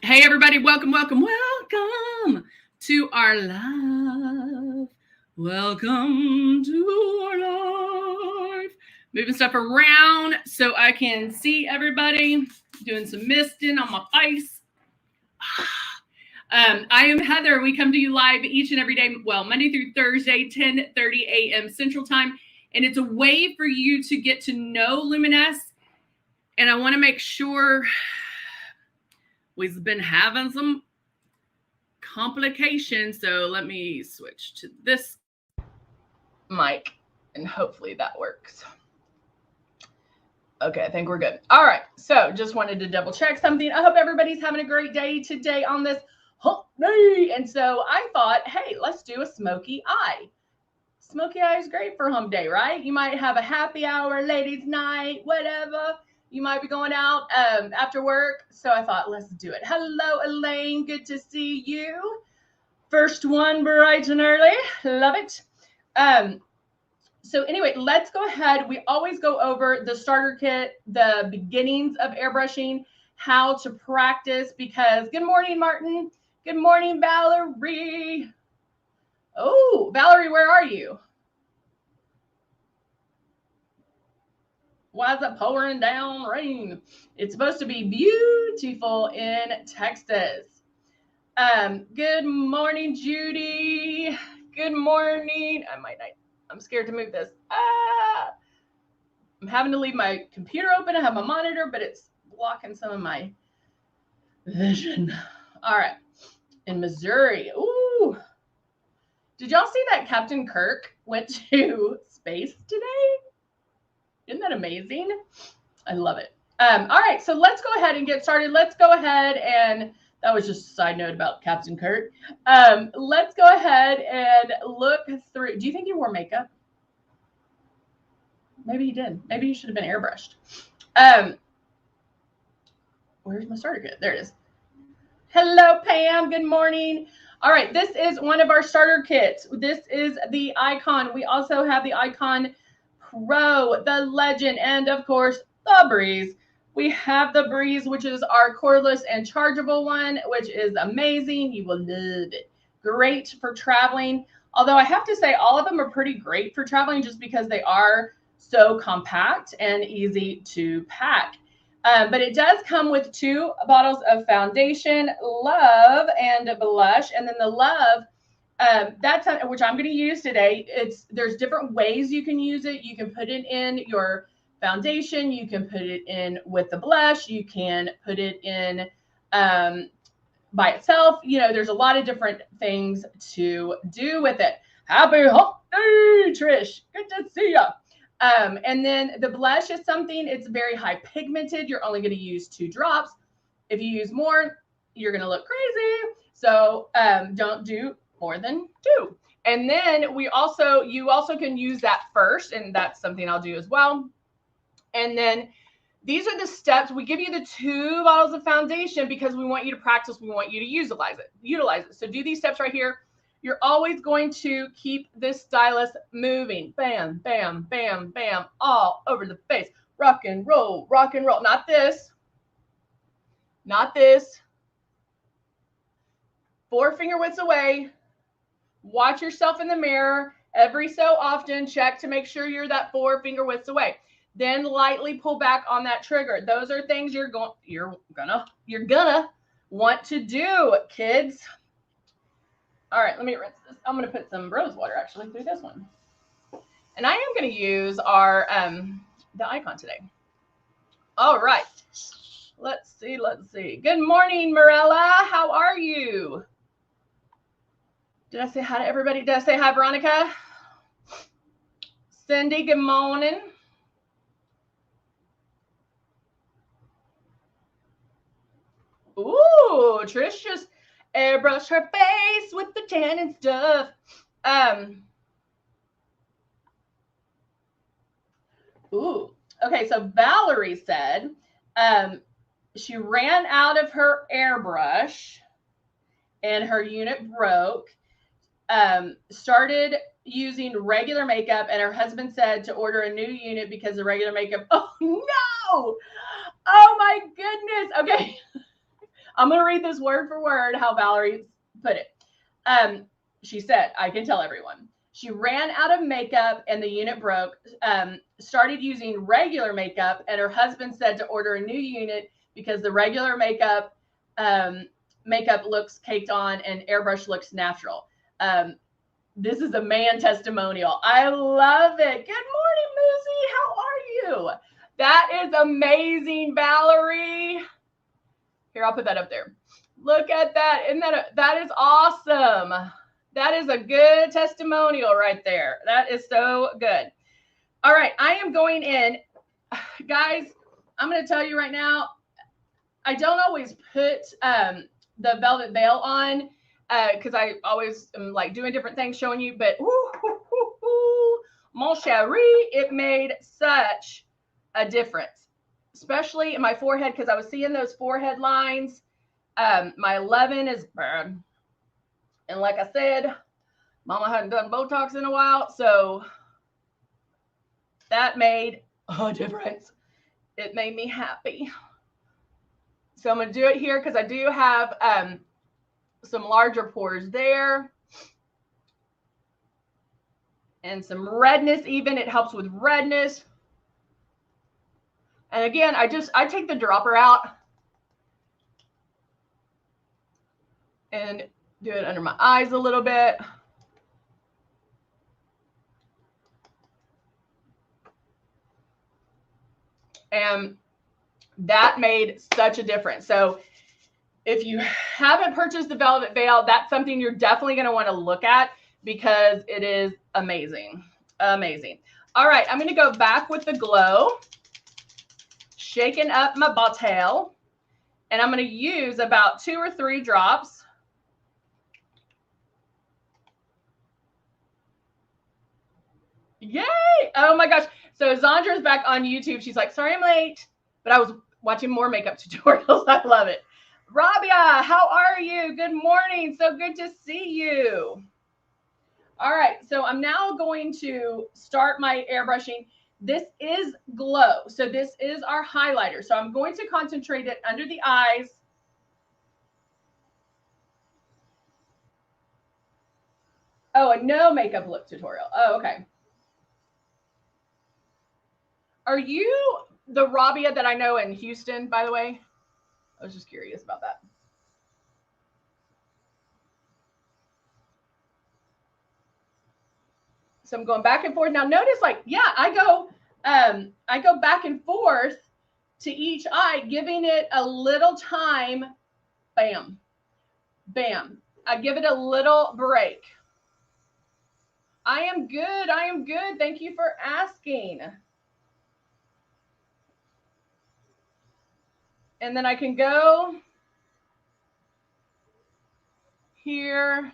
Hey, everybody. Welcome, welcome, welcome to our live. Welcome to our live. Moving stuff around so I can see everybody. Doing some misting on my face. I am Heather. We come to you live each and every day, well, Monday through Thursday, 10:30 a.m. Central Time. And it's a way for you to get to know Luminess. And I want to make sure we've been having some complications. So let me switch to this mic and hopefully that works. Okay, I think we're good. All right. So just wanted to double check something. I hope everybody's having a great day today on this hump day. And so I thought, hey, let's do a smoky eye. Smoky eye is great for hump day, right? You might have a happy hour, ladies' night, whatever. You might be going out after work. So I thought, let's do it. Hello, Elaine. Good to see you. First one bright and early. Love it. So anyway, let's go ahead. We always go over the starter kit, the beginnings of airbrushing, how to practice, because good morning, Martin. Good morning, Valerie. Oh, Valerie, where are you? Why is it pouring down rain? It's supposed to be beautiful in Texas. Good morning, Judy. Good morning. I'm scared to move this. I'm having to leave my computer open. I have my monitor, but it's blocking some of my vision. All right. In Missouri. Ooh. Did y'all see that Captain Kirk went to space today? Isn't that amazing? I love it. All right, so let's go ahead and get started. Let's go ahead and that was just a side note about Captain Kirk. Let's go ahead and look through. Do you think he wore makeup? Maybe he did. Maybe he should have been airbrushed. Where's my starter kit? There it is. Hello, Pam. Good morning. All right, this is one of our starter kits. This is the Icon. We also have the Icon Pro, the Legend, and of course, the Breeze. We have the Breeze, which is our cordless and chargeable one, which is amazing. You will love it. Great for traveling. Although I have to say all of them are pretty great for traveling just because they are so compact and easy to pack. But it does come with 2 bottles of foundation, Love, and blush. And then the Love, that's which I'm going to use today. There's different ways you can use it. You can put it in your foundation. You can put it in with the blush. You can put it in by itself. You know, there's a lot of different things to do with it. Happy hump day, Trish. Good to see you. And then the blush is something, it's very high pigmented. You're only going to use 2 drops. If you use more, you're going to look crazy. So don't do more than 2. And then you also can use that first, and that's something I'll do as well. And then these are the steps. We give you the 2 bottles of foundation because we want you to practice. We want you to utilize it. So do these steps right here. You're always going to keep this stylus moving. Bam, bam, bam, bam, all over the face. Rock and roll, rock and roll. Not this. Not this. 4 finger widths away. Watch yourself in the mirror every so often. Check to make sure you're that 4 finger widths away. Then lightly pull back on that trigger. Those are things you're gonna want to do, kids. All right, let me rinse this. I'm gonna put some rose water actually through this one. And I am gonna use our the Icon today. All right. Let's see. Good morning, Morella. How are you? Did I say hi to everybody? Did I say hi, Veronica? Cindy, good morning. Ooh, Trish just airbrushed her face with the tan and stuff. Ooh, okay, so Valerie said she ran out of her airbrush and her unit broke. Started using regular makeup, and her husband said to order a new unit because the regular makeup. Oh no! Oh my goodness. Okay. I'm going to read this word for word, how Valerie put it. She said, I can tell everyone. She ran out of makeup and the unit broke, started using regular makeup, and her husband said to order a new unit because the regular makeup looks caked on and airbrush looks natural. This is a man testimonial. I love it. Good morning, Moosey. How are you? That is amazing, Valerie. Here, I'll put that up there. Look at that. Isn't that is awesome. That is a good testimonial right there. That is so good. All right, I am going in. Guys, I'm going to tell you right now, I don't always put the velvet veil on because I always am like doing different things showing you, but mon chéri, it made such a difference, especially in my forehead because I was seeing those forehead lines. My 11 is bad. And like I said, Mama hadn't done Botox in a while, so that made a difference. It made me happy. So I'm going to do it here because I do have some larger pores there. And some redness even. It helps with redness. And again, I take the dropper out and do it under my eyes a little bit. And that made such a difference. So if you haven't purchased the Velvet Veil, that's something you're definitely going to want to look at because it is amazing. Amazing. All right, I'm going to go back with the glow, shaking up my bottle, and I'm going to use about 2 or 3 drops. Yay! Oh my gosh. So Zondra's back on YouTube. She's like, sorry I'm late, but I was watching more makeup tutorials. I love it. Rabia, how are you? Good morning. So good to see you. All right. So I'm now going to start my airbrushing. This is glow. So this is our highlighter. So I'm going to concentrate it under the eyes. Oh, a no makeup look tutorial. Oh, okay. Are you the Rabia that I know in Houston, by the way? I was just curious about that. So I'm going back and forth. Now notice, like, yeah, I go back and forth to each eye, giving it a little time. Bam, bam. I give it a little break. I am good. I am good. Thank you for asking. And then I can go here.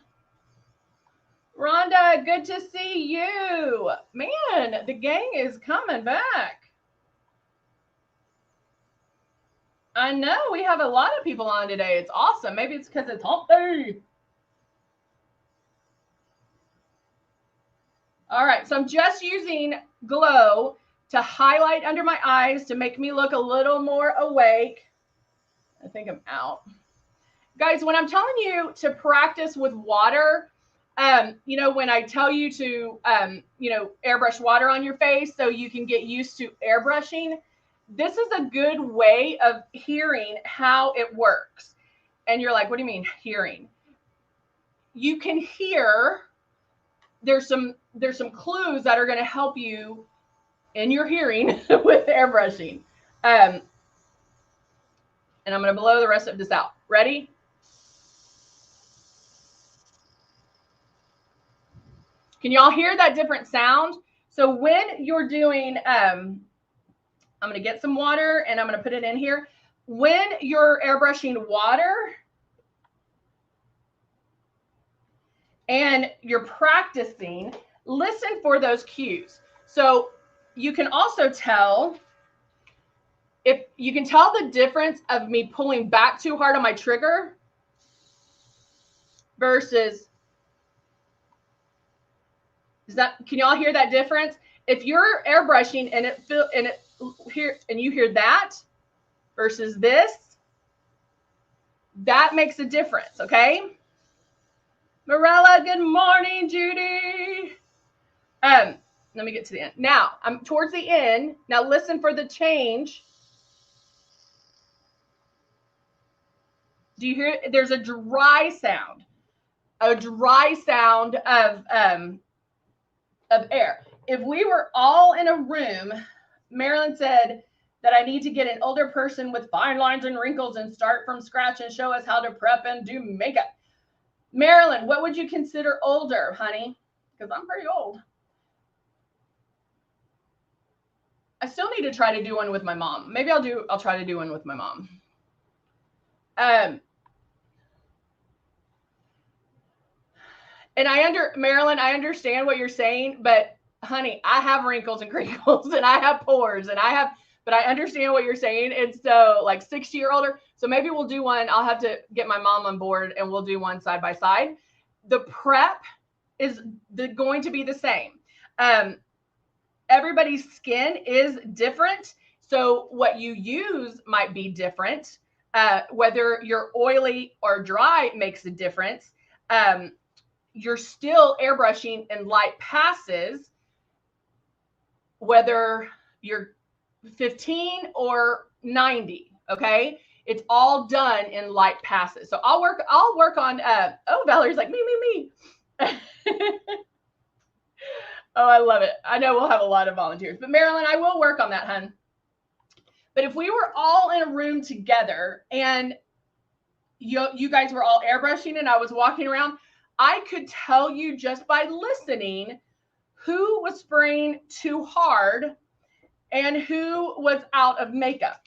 Rhonda, good to see you. Man, the gang is coming back. I know we have a lot of people on today. It's awesome. Maybe it's because it's hump day. All right, so I'm just using glow to highlight under my eyes to make me look a little more awake. I think I'm out. Guys, when I'm telling you to practice with water, you know, when I tell you to, you know, airbrush water on your face so you can get used to airbrushing, this is a good way of hearing how it works. And you're like, what do you mean hearing? You can hear, there's some clues that are going to help you in your hearing with airbrushing. And I'm going to blow the rest of this out. Ready? Can y'all hear that different sound? So when you're doing, I'm going to get some water and I'm going to put it in here. When you're airbrushing water and you're practicing, listen for those cues. So you can also tell, if you can tell the difference of me pulling back too hard on my trigger versus, can y'all hear that difference? If you're airbrushing and you hear that versus this, That makes a difference, okay? Morella, good morning, Judy. Let me get to the end. Now, I'm towards the end. Now listen for the change. Do you hear? There's a dry sound. A dry sound of air. If we were all in a room, Marilyn said that I need to get an older person with fine lines and wrinkles and start from scratch and show us how to prep and do makeup. Marilyn, what would you consider older, honey? Because I'm pretty old. I still need to try to do one with my mom. Maybe I'll try to do one with my mom. And Marilyn, I understand what you're saying, but honey, I have wrinkles and crinkles and I have pores and but I understand what you're saying. And so like 60 or older. So maybe we'll do one. I'll have to get my mom on board and we'll do one side by side. The prep is going to be the same. Everybody's skin is different. So what you use might be different. Whether you're oily or dry makes a difference. You're still airbrushing in light passes, whether you're 15 or 90. Okay. It's all done in light passes. So I'll work on, Valerie's like, me. Oh, I love it. I know we'll have a lot of volunteers, but Marilyn, I will work on that, hun. But if we were all in a room together and you guys were all airbrushing and I was walking around, I could tell you just by listening who was spraying too hard and who was out of makeup.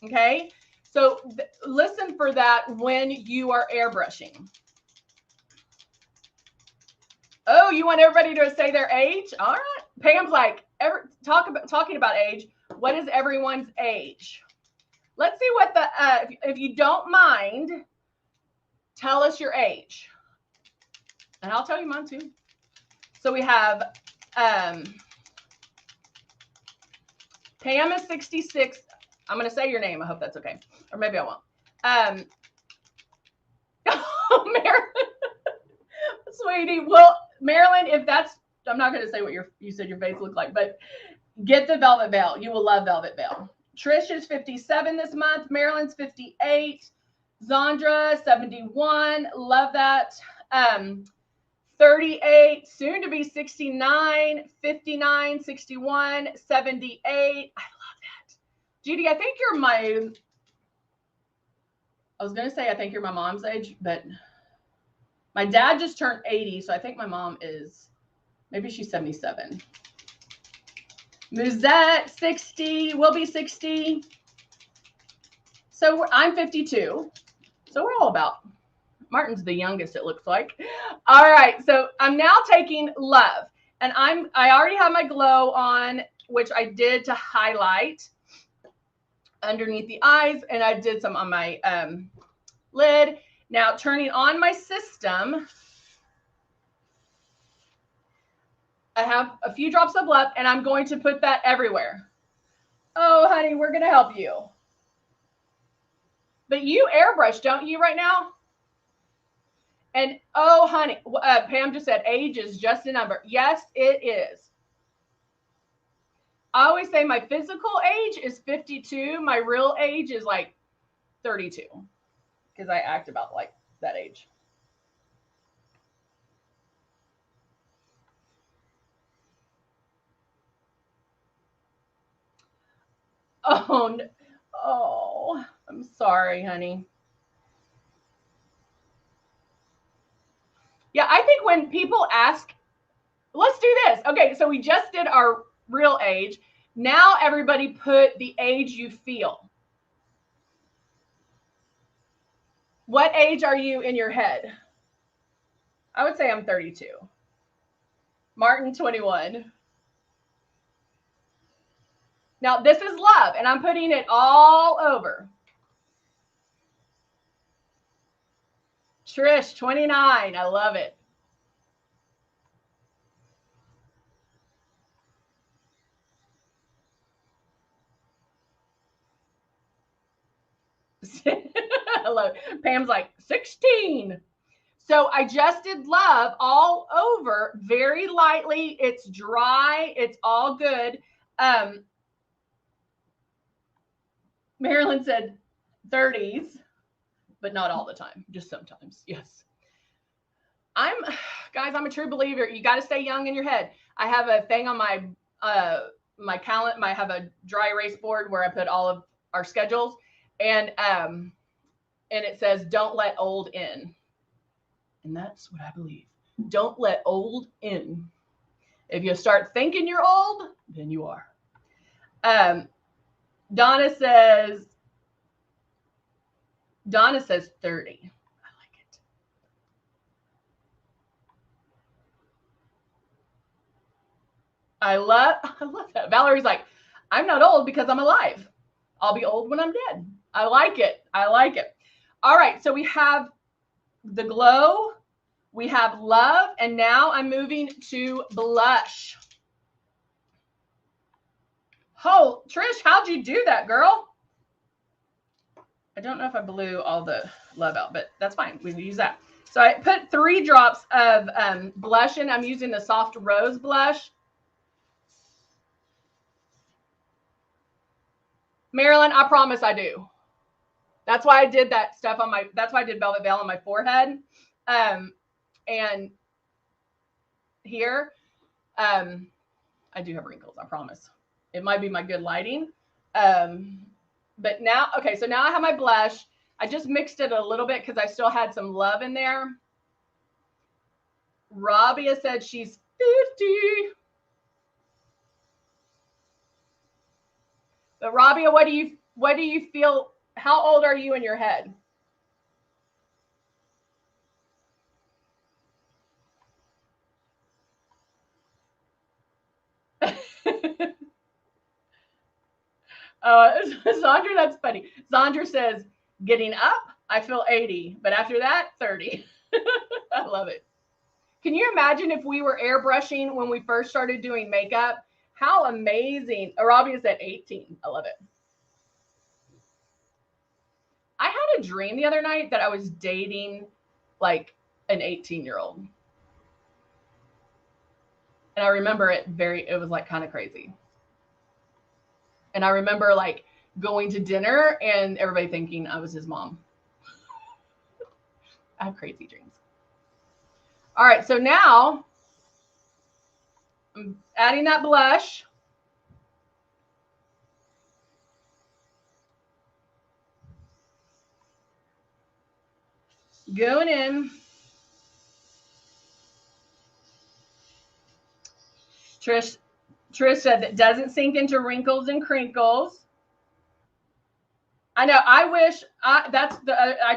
Okay. So listen for that when you are airbrushing. Oh, you want everybody to say their age? All right. Pam's like, talking about age. What is everyone's age? Let's see what if you don't mind, tell us your age. And I'll tell you mine too. So we have Pam is 66. I'm going to say your name. I hope that's okay. Or maybe I won't. Marilyn. Sweetie. Well, Marilyn, if that's, I'm not going to say what you said your face looked like, but get the Velvet Veil. You will love Velvet Veil. Trish is 57 this month. Marilyn's 58. Zandra, 71. Love that. 38, soon to be 69, 59, 61, 78. I love that. Judy, I think you're I was going to say I think you're my mom's age, but my dad just turned 80, so I think my mom is, maybe she's 77. Musette, 60, will be 60. So I'm 52. So we're all about, Martin's the youngest, it looks like. All right, so I'm now taking Love. And I already have my glow on, which I did to highlight underneath the eyes, and I did some on my lid. Now turning on my system, I have a few drops of Love, and I'm going to put that everywhere. Oh, honey, we're going to help you. But you airbrush, don't you, right now? And, oh, honey, Pam just said age is just a number. Yes, it is. I always say my physical age is 52. My real age is like 32 because I act about like that age. Oh, no. Oh, I'm sorry, honey. Yeah, I think when people ask, let's do this. Okay, so we just did our real age. Now everybody put the age you feel. What age are you in your head? I would say I'm 32. Martin, 21. Now this is Love, and I'm putting it all over. Trish, 29. I love it. I love it. Pam's like 16. So I just did love all over very lightly. It's dry. It's all good. Marilyn said 30s, but not all the time, just sometimes. Yes. Guys, I'm a true believer. You got to stay young in your head. I have a thing on my my calendar. I have a dry erase board where I put all of our schedules, and it says, "Don't let old in." And that's what I believe. Don't let old in. If you start thinking you're old, then you are. Donna says 30. I love that. Valerie's like, I'm not old because I'm alive. I'll be old when I'm dead. I like it. I like it. All right. So we have the glow. We have love. And now I'm moving to blush. Oh, Trish, how'd you do that, girl? I don't know if I blew all the love out, but that's fine. We can use that. So I put 3 drops of blush in. I'm using the Soft Rose blush. Marilyn, I promise I do. That's why I did that stuff on that's why I did Velvet Veil on my forehead. And here, I do have wrinkles, I promise. It might be my good lighting. But now, okay, so now I have my blush. I just mixed it a little bit because I still had some love in there. Rabia said she's 50. But Rabia, what do you feel? How old are you in your head? Zandra, that's funny. Zandra says, getting up, I feel 80, but after that, 30. I love it. Can you imagine if we were airbrushing when we first started doing makeup? How amazing. Arabia's at 18. I love it. I had a dream the other night that I was dating like an 18-year-old. And I remember it was like kind of crazy. And I remember like going to dinner and everybody thinking I was his mom. I have crazy dreams. All right, so now I'm adding that blush. Going in. Trish said that doesn't sink into wrinkles and crinkles. I know. I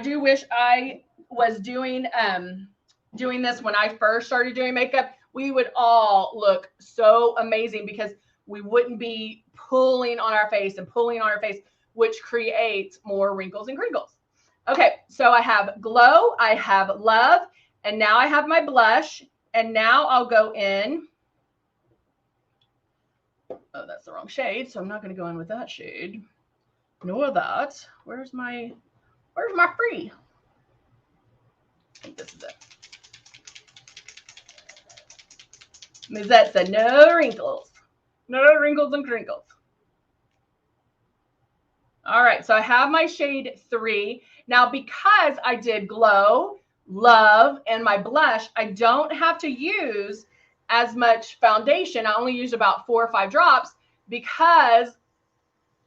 do wish I was doing this when I first started doing makeup. We would all look so amazing because we wouldn't be pulling on our face, which creates more wrinkles and crinkles. Okay, so I have glow, I have love, and now I have my blush, and now I'll go in. Oh, that's the wrong shade, so I'm not going to go in with that shade. Nor that. Where's my free? I think this is it. Lizette said no wrinkles. No wrinkles and crinkles. All right, so I have my shade 3. Now, because I did glow, love, and my blush, I don't have to use as much foundation. I only use about 4 or 5 drops because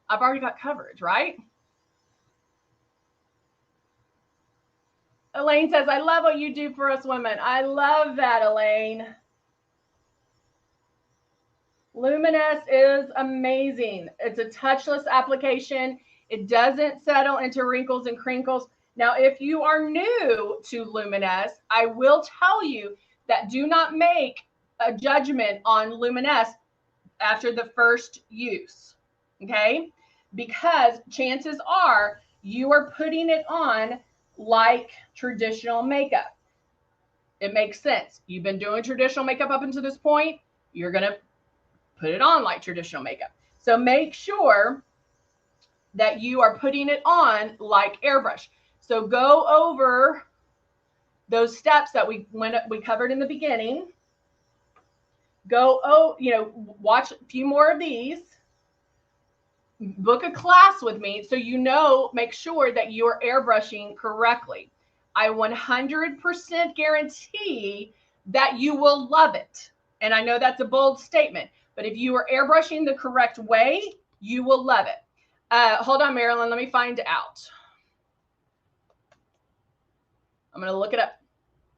I've already got coverage, right? Elaine says, I love what you do for us women. I love that, Elaine. Luminess is amazing. It's a touchless application. It doesn't settle into wrinkles and crinkles. Now, if you are new to Luminess, I will tell you that do not make a judgment on Luminess after the first use, okay? Because chances are you are putting it on like traditional makeup. It makes sense. You've been doing traditional makeup up until this point. You're going to put it on like traditional makeup. So make sure that you are putting it on like airbrush. So go over those steps that we covered in the beginning. Go, watch a few more of these. Book a class with me so make sure that you're airbrushing correctly. I 100% guarantee that you will love it. And I know that's a bold statement, but if you are airbrushing the correct way, you will love it. Hold on, Marilyn, let me find out. I'm going to look it up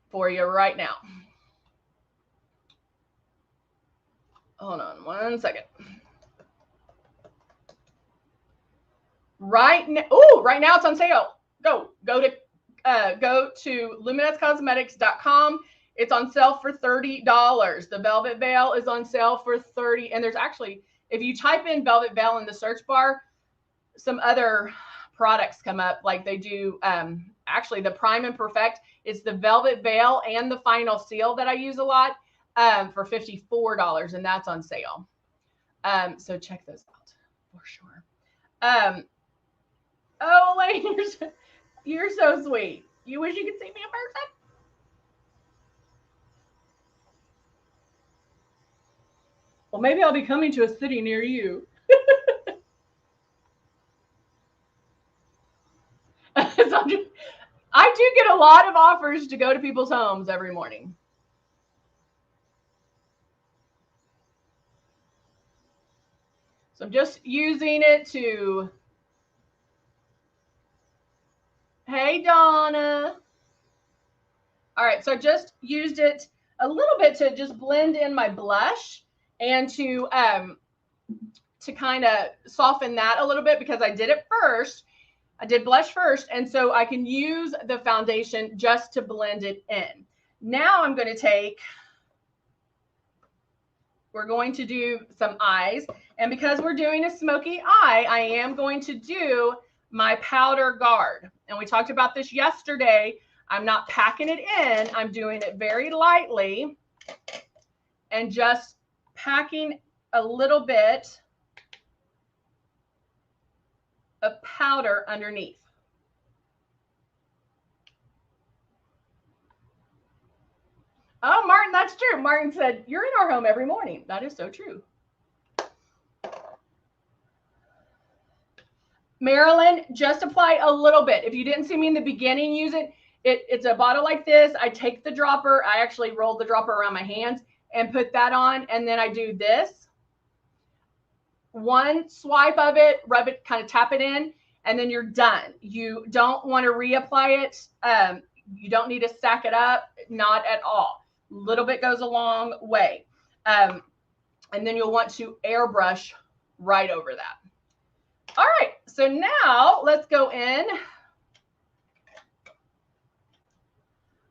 for you right now. Hold on 1 second. Right now it's on sale. Go to luminesscosmetics.com. It's on sale for $30. The Velvet Veil is on sale for $30. And there's actually, if you type in Velvet Veil in the search bar, some other products come up, like they do. Actually, the Prime and Perfect, it's the Velvet Veil and the Final Seal that I use a lot, for $54, and that's on sale. So check those out for sure. Oh, Elaine, you're so sweet. You wish you could see me in person? Well, maybe I'll be coming to a city near you. I do get a lot of offers to go to people's homes every morning. So I'm just using it to, hey, Donna. All right, so I just used it a little bit to just blend in my blush and to kind of soften that a little bit, because I did it first. I did blush first, and so I can use the foundation just to blend it in. Now I'm going to we're going to do some eyes, and because we're doing a smoky eye, I am going to do my powder guard. And we talked about this yesterday. I'm not packing it in. I'm doing it very lightly and just packing a little bit of powder underneath. Oh, Martin, that's true. Martin said, you're in our home every morning. That is so true. Marilyn, just apply a little bit. If you didn't see me in the beginning use it, it's a bottle like this. I take the dropper. I actually roll the dropper around my hands and put that on. And then I do this. One swipe of it, rub it, kind of tap it in, and then you're done. You don't want to reapply it. You don't need to stack it up. Not at all. A little bit goes a long way. And then you'll want to airbrush right over that. All right, so now let's go in.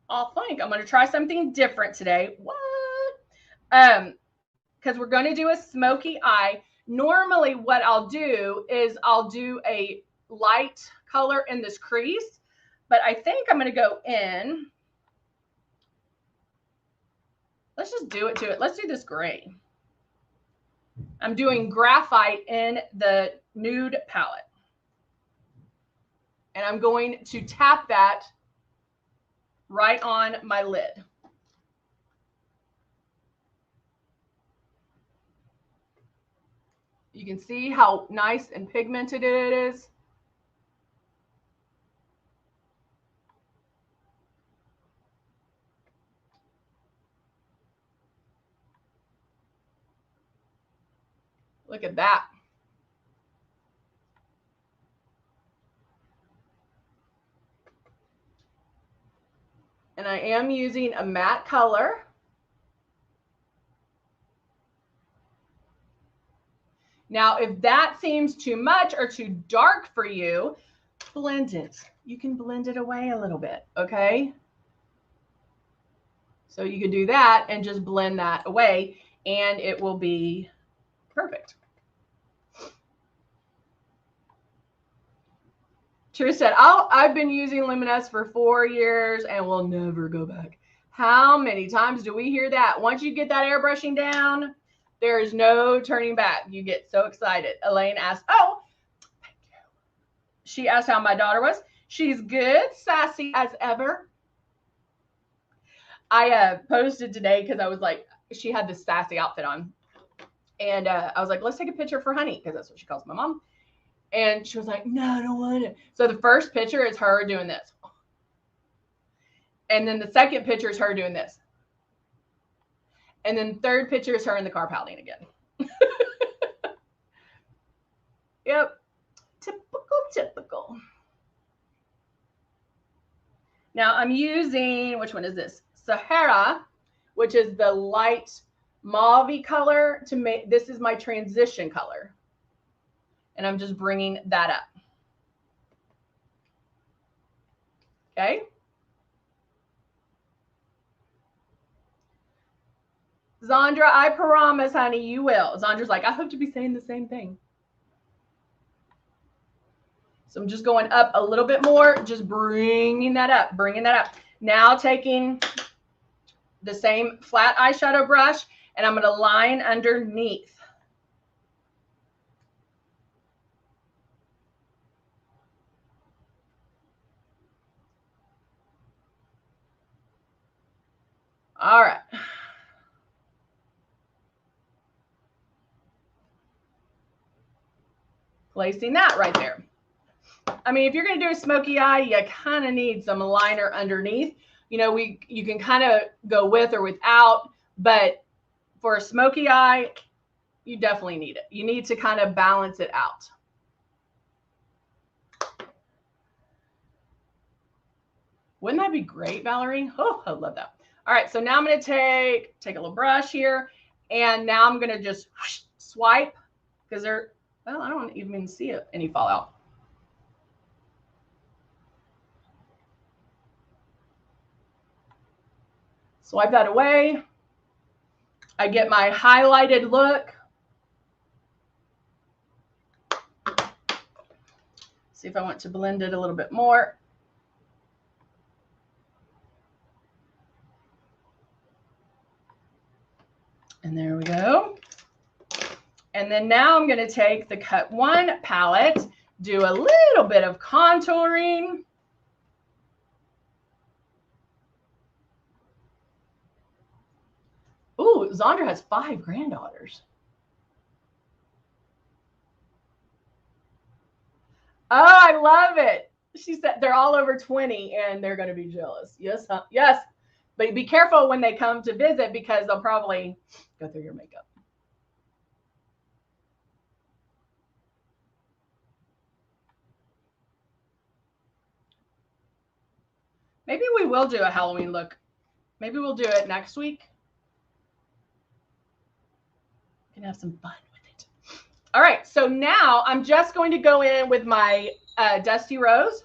I think I'm going to try something different today. What? Because we're going to do a smoky eye. Normally what I'll do is I'll do a light color in this crease, but I think I'm going to go in. Let's just do it to it. Let's do this gray. I'm doing graphite in the nude palette. And I'm going to tap that right on my lid. You can see how nice and pigmented it is. Look at that. And I am using a matte color. Now, if that seems too much or too dark for you, blend it. You can blend it away a little bit, okay? So you can do that and just blend that away, and it will be perfect. Trish said, I've been using Luminess for 4 years and will never go back. How many times do we hear that? Once you get that airbrushing down, there is no turning back. You get so excited. Elaine asked, oh, thank you. She asked how my daughter was. She's good, sassy as ever. I posted today because I was like, she had this sassy outfit on. And I was like, let's take a picture for Honey, because that's what she calls my mom. And she was like, no, I don't want it. So the first picture is her doing this. And then the second picture is her doing this. And then the third picture is her in the car pouting again. Yep. Typical. Now I'm using, which one is this? Sahara, which is the light mauve color to make, this is my transition color. And I'm just bringing that up. Okay. Zandra, I promise, honey, you will. Zandra's like, I hope to be saying the same thing. So I'm just going up a little bit more, just bringing that up. Now taking the same flat eyeshadow brush, and I'm going to line underneath. All right. Placing that right there. I mean, if you're going to do a smoky eye, you kind of need some liner underneath. You know, you can kind of go with or without, but for a smoky eye, you definitely need it. You need to kind of balance it out. Wouldn't that be great, Valerie? Oh, I love that. All right, so now I'm going to take a little brush here, and now I'm going to just swipe, because well, I don't even see any fallout. Swipe that away. I get my highlighted look. See if I want to blend it a little bit more. And there we go. And then now I'm going to take the Cut 1 palette, do a little bit of contouring. Ooh, Zandra has 5 granddaughters. Oh, I love it. She said they're all over 20 and they're going to be jealous. Yes, huh? Yes. But be careful when they come to visit, because they'll probably go through your makeup. Maybe we will do a Halloween look. Maybe we'll do it next week. We can have some fun with it. All right, so now I'm just going to go in with my Dusty Rose,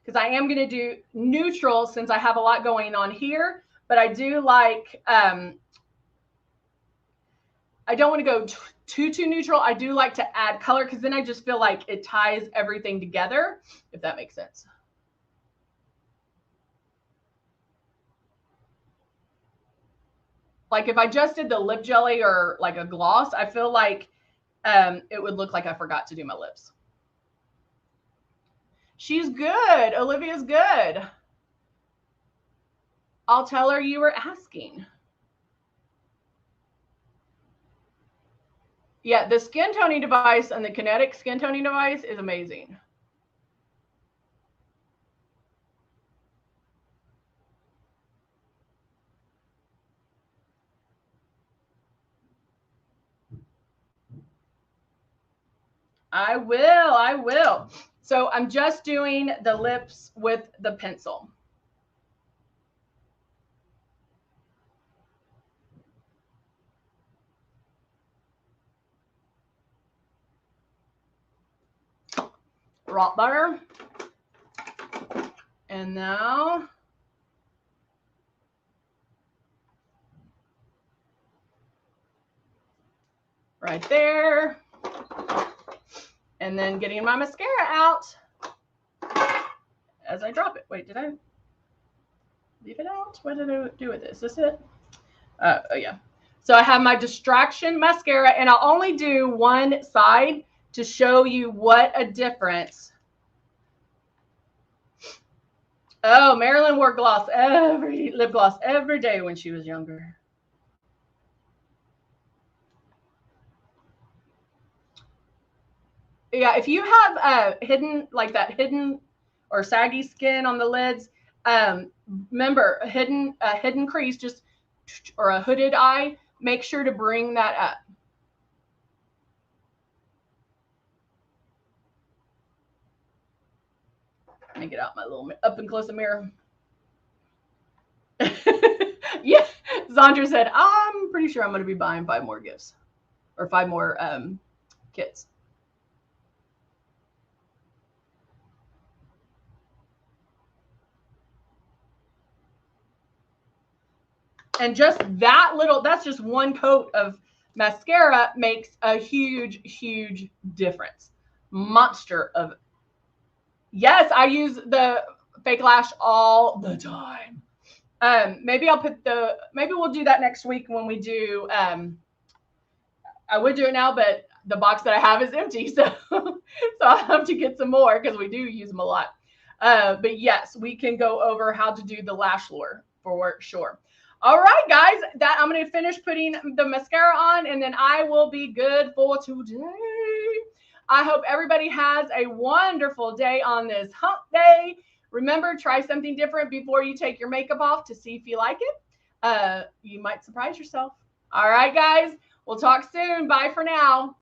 because I am going to do neutral since I have a lot going on here. But I do like, I don't want to go too neutral. I do like to add color, because then I just feel like it ties everything together, if that makes sense. Like if I just did the lip jelly or like a gloss, I feel like it would look like I forgot to do my lips. She's good. Olivia's good. I'll tell her you were asking. Yeah, the skin toning device and the Kinetic skin toning device is amazing. I will. So I'm just doing the lips with the pencil. Raw butter. And now right there. And then getting my mascara out as I drop it. Wait, did I leave it out? What did I do with this? Is this it? Oh, yeah. So I have my Distraction mascara, and I'll only do one side to show you what a difference Oh, Marilyn wore lip gloss every day when she was younger. Yeah, if you have hidden, like that hidden or saggy skin on the lids, remember a hidden crease, just or a hooded eye, make sure to bring that up. Let me get out my little up and close mirror. Yeah, Zandra said, I'm pretty sure I'm going to be buying 5 more gifts or 5 more kits. And just that little, that's just one coat of mascara makes a huge, huge difference. Monster of, yes, I use the fake lash all the time. Maybe we'll do that next week when we do, I would do it now, but the box that I have is empty. So, so I'll have to get some more because we do use them a lot. But yes, we can go over how to do the lash lure for sure. All right, guys, that I'm going to finish putting the mascara on and then I will be good for today. I hope everybody has a wonderful day on this hump day. Remember, try something different before you take your makeup off to see if you like it. You might surprise yourself. All right, guys, we'll talk soon. Bye for now.